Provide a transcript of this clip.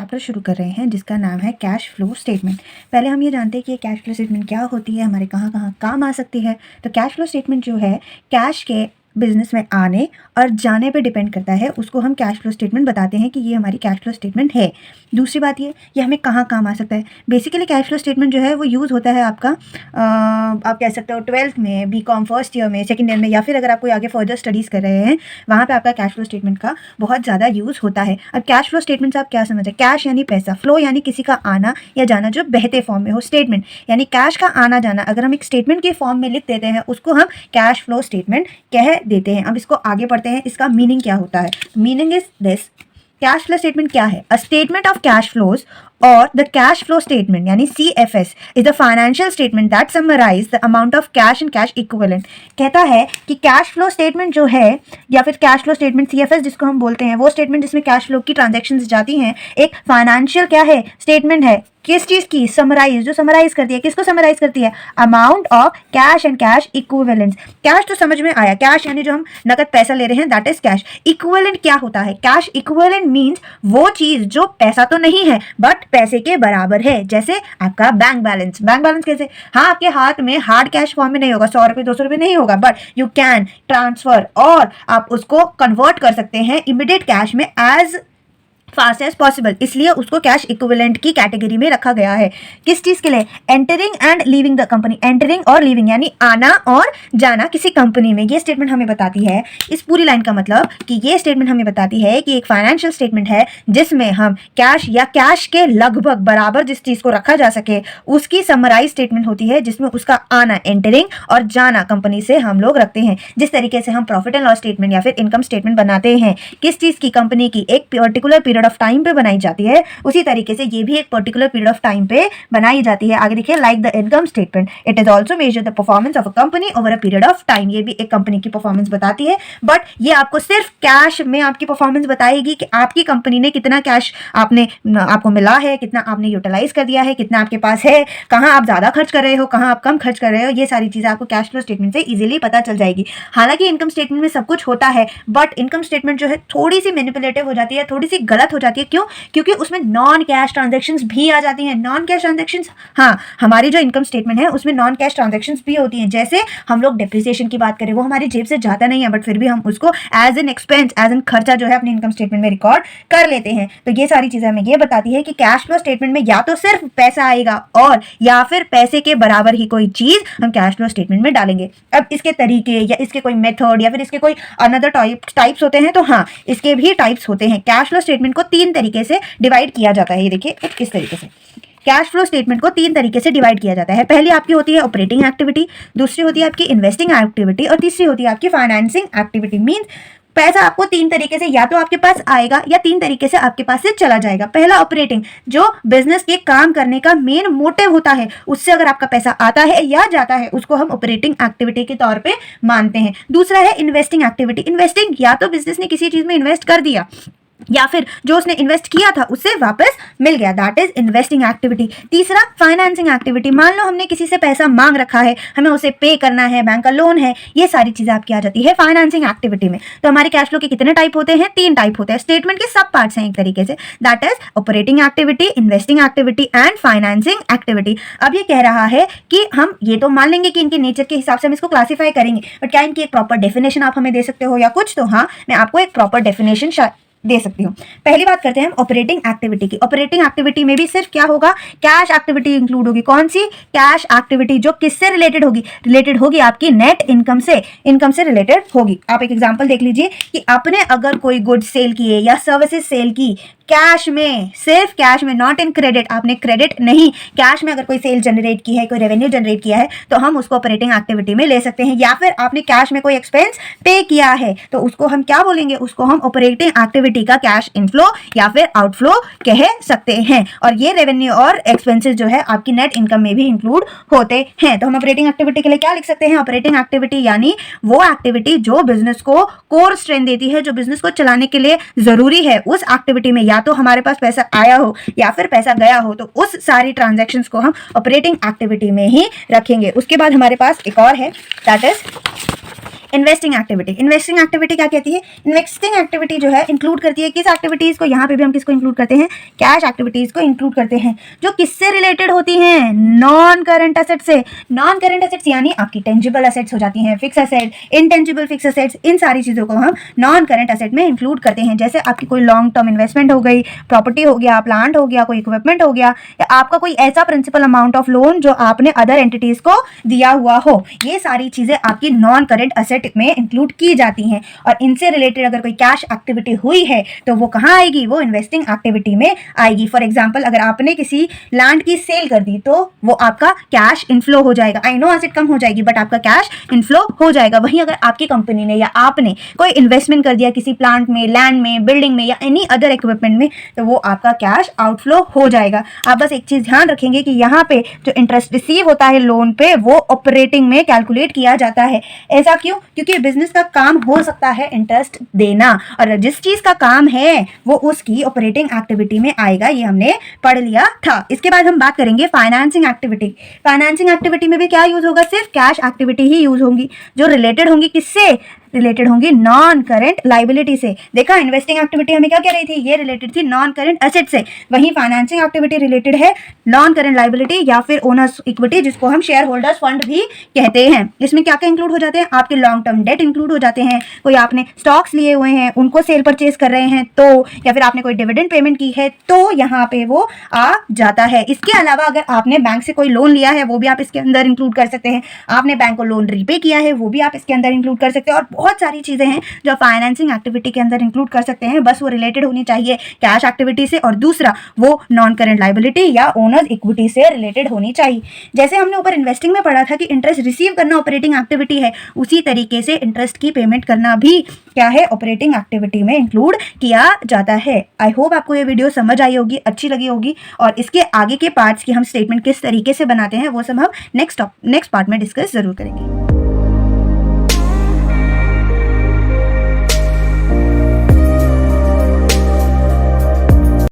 Chapter शुरू कर रहे हैं जिसका नाम है कैश फ्लो स्टेटमेंट। पहले हम ये जानते हैं कि कैश फ्लो स्टेटमेंट क्या होती है, हमारे कहाँ कहाँ काम आ सकती है। तो कैश फ्लो स्टेटमेंट जो है कैश के बिजनेस में आने और जाने पे डिपेंड करता है, उसको हम कैश फ्लो स्टेटमेंट बताते हैं कि ये हमारी कैश फ्लो स्टेटमेंट है। दूसरी बात ये हमें कहाँ काम आ सकता है। बेसिकली कैश फ्लो स्टेटमेंट जो है वो यूज़ होता है आपका आप कह सकते हो 12th में, बीकॉम फर्स्ट ईयर में, सेकंड ईयर में, या फिर अगर आप कोई आगे फर्दर स्टडीज़ कर रहे हैं वहाँ पे आपका कैश फ्लो स्टेटमेंट का बहुत ज़्यादा यूज़ होता है। अब कैश फ्लो स्टेटमेंट से आप क्या समझ रहे हैं? कैश यानी पैसा, फ्लो यानी किसी का आना या जाना जो बहते फॉर्म में हो, स्टेटमेंट यानी कैश का आना जाना अगर हम एक स्टेटमेंट के फॉर्म में लिख देते हैं उसको हम कैश फ्लो स्टेटमेंट कह देते हैं। अब इसको आगे पढ़ते हैं, इसका मीनिंग क्या होता है। Meaning is this, cash flow statement क्या है? A statement of cash flows और द कैश फ्लो स्टेटमेंट यानी CFS is the financial statement that summarise the amount of cash and cash equivalent. कहता है कि कैश फ्लो स्टेटमेंट जो है या फिर कैश फ्लो स्टेटमेंट CFS जिसको हम बोलते हैं, वो स्टेटमेंट जिसमें कैश फ्लो की ट्रांजैक्शंस जाती हैं, एक फाइनेंशियल क्या है स्टेटमेंट है। किस चीज की? समराइज, जो समराइज करती है। किसको समराइज करती है? Amount of cash and cash equivalents. Cash तो समझ में आया, कैश यानी जो हम नकद पैसा ले रहे हैं दैट इज कैश। इक्विवेलेंट क्या होता है? कैश इक्विवेलेंट मींस वो चीज जो पैसा तो नहीं है बट पैसे के बराबर है। जैसे आपका बैंक बैलेंस। बैंक बैलेंस कैसे? हाँ, आपके हाथ में हार्ड कैश फॉर्म में नहीं होगा, 100 रुपये 200 रुपये नहीं होगा, बट यू कैन ट्रांसफर और आप उसको कन्वर्ट कर सकते हैं इमीडिएट कैश में एज फास्ट एज पॉसिबल, इसलिए उसको कैश इक्विवेलेंट की कैटेगरी में रखा गया है। किस चीज के लिए? Entering and leaving the company. Entering और लीविंग यानी आना और जाना किसी कंपनी में। ये स्टेटमेंट हमें बताती है, इस पूरी लाइन का मतलब कि ये स्टेटमेंट हमें बताती है कि एक फाइनेंशियल स्टेटमेंट है जिसमें हम कैश या कैश के लगभग बराबर जिस चीज को रखा जा सके उसकी समराइज स्टेटमेंट होती है, जिसमें उसका आना एंटरिंग और जाना कंपनी से हम लोग रखते हैं। जिस तरीके से हम प्रॉफिट एंड लॉस स्टेटमेंट या फिर इनकम स्टेटमेंट बनाते हैं किस चीज की? कंपनी की एक पर्टिकुलर पीरियड ऑफ टाइम पे बनाई जाती है, उसी तरीके से ये भी एक पर्टिकुलर पीरियड ऑफ टाइम पे बनाई जाती है। आगे देखिए, like the income statement it is also measure the performance of a company over a period of time. ये भी एक कंपनी की परफॉर्मेंस बताती है, बट ये आपको सिर्फ कैश में आपकी परफॉर्मेंस बताएगी कि आपकी कंपनी ने कितना कैश आपको मिला है, कितना आपने यूटिलाइज कर दिया है, कितना आपके पास है, कहाँ आप ज्यादा खर्च कर रहे हो, कहाँ आप कम खर्च कर रहे हो। ये सारी चीजें आपको कैश फ्लो स्टेटमेंट से इजीली पता चल जाएगी। हालांकि इनकम स्टेटमेंट में सब कुछ होता है, बट इनकम स्टेटमेंट जो है थोड़ी सी मैनिपुलेटिव हो जाती है, थोड़ी सी गलत हो जाती है। क्यों? क्योंकि उसमें नॉन कैश ट्रांजैक्शंस भी आ जाती हैं। नॉन कैश ट्रांजैक्शंस, हाँ, हमारी जो इनकम स्टेटमेंट है उसमें नॉन कैश ट्रांजैक्शंस भी होती हैं। जैसे हम लोग डेप्रिसिएशन की बात करें, वो हमारी जेब से जाता नहीं है, बट फिर भी हम उसको as an expense, as an खर्चा जो है अपनी इनकम स्टेटमेंट में रिकॉर्ड कर लेते हैं। तो ये सारी चीजें हमें ये बताती है कि कैश फ्लो स्टेटमेंट में या तो सिर्फ पैसा आएगा और या फिर पैसे के बराबर ही कोई चीज हम कैश फ्लो स्टेटमेंट में डालेंगे। अब इसके तरीके या इसके कोई मेथड या फिर इसके कोई अनदर टाइप्स होते हैं, तो हाँ, इसके भी टाइप्स होते हैं। कैश फ्लो स्टेटमेंट को 3 तरीके से डिवाइड किया जाता है। ये देखिए इस तरीके से कैश फ्लो स्टेटमेंट को 3 तरीके से डिवाइड किया जाता है। पहली आपकी होती है ऑपरेटिंग एक्टिविटी, दूसरी होती है आपकी इन्वेस्टिंग एक्टिविटी और तीसरी होती है आपकी फाइनेंसिंग एक्टिविटी। मींस पैसा आपको 3 तरीके से या तो आपके पास आएगा या 3 तरीके से आपके पास से चला जाएगा। पहला ऑपरेटिंग, जो बिजनेस के काम करने का मेन मोटिव होता है, उससे अगर आपका पैसा आता है या जाता है उसको हम ऑपरेटिंग एक्टिविटी के तौर पे मानते हैं। दूसरा है इन्वेस्टिंग एक्टिविटी। इन्वेस्टिंग, या तो बिजनेस ने किसी चीज में इन्वेस्ट कर दिया या फिर जो उसने इन्वेस्ट किया था उससे वापस मिल गया, दैट इज इन्वेस्टिंग एक्टिविटी। तीसरा फाइनेंसिंग एक्टिविटी, मान लो हमने किसी से पैसा मांग रखा है, हमें उसे पे करना है, बैंक का लोन है, ये सारी चीजें आपकी आ जाती है फाइनेंसिंग एक्टिविटी में। तो हमारे कैश फ्लो के कितने टाइप होते हैं? 3 टाइप होते हैं। स्टेटमेंट के सब पार्ट्स हैं एक तरीके से, that is operating activity, investing activity and financing activity. अब ये कह रहा है कि हम ये तो मान लेंगे कि इनके नेचर के हिसाब से हम इसको क्लासीफाई करेंगे, बट क्या इनकी एक प्रॉपर डेफिनेशन आप हमें दे सकते हो या कुछ? तो हाँ, मैं आपको एक प्रॉपर डेफिनेशन दे सकती हूँ। पहली बात करते हैं हम ऑपरेटिंग एक्टिविटी की। ऑपरेटिंग एक्टिविटी में भी सिर्फ क्या होगा? कैश एक्टिविटी इंक्लूड होगी। कौन सी? कैश एक्टिविटी, जो किससे रिलेटेड होगी? रिलेटेड होगी आपकी नेट इनकम से, इनकम से रिलेटेड होगी। आप एक एग्जांपल देख लीजिए कि आपने अगर कोई गुड सेल किए या सर्विसेज सेल की कैश में, सिर्फ कैश में, नॉट इन क्रेडिट, आपने क्रेडिट नहीं, कैश में अगर कोई सेल जनरेट की है, कोई रेवेन्यू जनरेट किया है, तो हम उसको ऑपरेटिंग एक्टिविटी में ले सकते हैं। या फिर आपने कैश में कोई एक्सपेंस पे किया है तो उसको हम क्या बोलेंगे? उसको हम ऑपरेटिंग एक्टिविटी का कैश इनफ्लो या फिर आउटफ्लो कह सकते हैं। और ये रेवेन्यू और एक्सपेंसेस जो है आपकी नेट इनकम में भी इंक्लूड होते हैं। तो हम ऑपरेटिंग एक्टिविटी के लिए क्या लिख सकते हैं? ऑपरेटिंग एक्टिविटी यानी वो एक्टिविटी जो बिजनेस को कोर स्ट्रेंथ देती है, जो बिजनेस को चलाने के लिए जरूरी है। उस एक्टिविटी में या तो हमारे पास पैसा आया हो या फिर पैसा गया हो, तो उस सारी ट्रांजैक्शंस को हम ऑपरेटिंग एक्टिविटी में ही रखेंगे। उसके बाद हमारे पास एक और है, that is investing activity. Investing activity क्या कहती है? इन्वेस्टिंग एक्टिविटी जो है इंक्लूड करती है किस एक्टिविटीज को? यहाँ पे भी हम किसको इंक्लूड करते हैं? कैश एक्टिविटीज को इंक्लूड करते हैं, जो किससे रिलेटेड होती हैं? नॉन करंट एसेट से। नॉन करंट एसेट्स यानी आपकी टेंजिबल एसेट्स हो जाती हैं, fix asset, intangible fix assets, इन सारी चीजों को हम नॉन करंट एसेट में इंक्लूड करते हैं। जैसे आपकी कोई लॉन्ग टर्म इन्वेस्टमेंट हो गई, प्रॉपर्टी हो गया, प्लांट हो गया, कोई इक्विपमेंट हो गया, या आपका कोई ऐसा प्रिंसिपल अमाउंट ऑफ लोन जो आपने अदर एंटिटीज को दिया हुआ हो, ये सारी चीजें आपकी नॉन करंट एसेट में इंक्लूड की जाती हैं। और इनसे रिलेटेड अगर कोई कैश एक्टिविटी हुई है तो वो कहाँ आएगी? वो इन्वेस्टिंग एक्टिविटी में आएगी। फॉर एग्जाम्पल, अगर आपने किसी लैंड की सेल कर दी तो वो आपका कैश इनफ्लो हो जाएगा। आई नो एसेट कम हो जाएगी बट आपका कैश इनफ्लो हो जाएगा। वहीं अगर आपकी कंपनी ने या आपने कोई इन्वेस्टमेंट कर दिया किसी प्लांट में, लैंड में, बिल्डिंग में या एनी अदर इक्विपमेंट में, तो वो आपका कैश आउटफ्लो हो जाएगा। आप बस एक चीज ध्यान रखेंगे कि यहाँ पे जो इंटरेस्ट रिसीव होता है लोन पे, वो ऑपरेटिंग में कैलकुलेट किया जाता है। ऐसा क्यों? क्योंकि बिजनेस का काम हो सकता है इंटरेस्ट देना, और जिस चीज का काम है वो उसकी ऑपरेटिंग एक्टिविटी में आएगा। ये हमने पढ़ लिया था। इसके बाद हम बात करेंगे फाइनेंसिंग एक्टिविटी। फाइनेंसिंग एक्टिविटी में भी क्या यूज होगा? सिर्फ कैश एक्टिविटी ही यूज होंगी, जो रिलेटेड होंगी किससे? रिलेटेड होंगी नॉन करंट लाइबिलिटी से। देखा, इन्वेस्टिंग एक्टिविटी हमें क्या कह रही थी? ये रिलेटेड थी नॉन करंट एसेट से। वहीं फाइनेंसिंग एक्टिविटी रिलेटेड है नॉन करंट लाइबिलिटी या फिर ओनर्स इक्विटी, जिसको हम शेयर होल्डर्स फंड भी कहते हैं। इसमें क्या क्या इंक्लूड हो जाते हैं? आपके लॉन्ग टर्म डेट इंक्लूड हो जाते हैं, कोई आपने स्टॉक्स लिए हुए हैं उनको सेल परचेज कर रहे हैं तो, या फिर आपने कोई डिविडेंड पेमेंट की है तो यहाँ पे वो आ जाता है। इसके अलावा अगर आपने बैंक से कोई लोन लिया है वो भी आप इसके अंदर इंक्लूड कर सकते हैं। आपने बैंक को लोन रीपे किया है वो भी आप इसके अंदर इंक्लूड कर सकते हैं। और बहुत सारी चीजें हैं जो फाइनेंसिंग एक्टिविटी के अंदर इंक्लूड कर सकते हैं। बस वो रिलेटेड होनी चाहिए कैश एक्टिविटी से, और दूसरा वो नॉन करंट लायबिलिटी या ओनर्स इक्विटी से रिलेटेड होनी चाहिए। जैसे हमने ऊपर इन्वेस्टिंग में पढ़ा था कि इंटरेस्ट रिसीव करना ऑपरेटिंग एक्टिविटी है, उसी तरीके से इंटरेस्ट की पेमेंट करना भी क्या है? ऑपरेटिंग एक्टिविटी में इंक्लूड किया जाता है। आई होप आपको ये वीडियो समझ आई होगी, अच्छी लगी होगी, और इसके आगे के पार्ट्स की हम स्टेटमेंट किस तरीके से बनाते हैं वो सब हम नेक्स्ट पार्ट में डिस्कस जरूर करेंगे।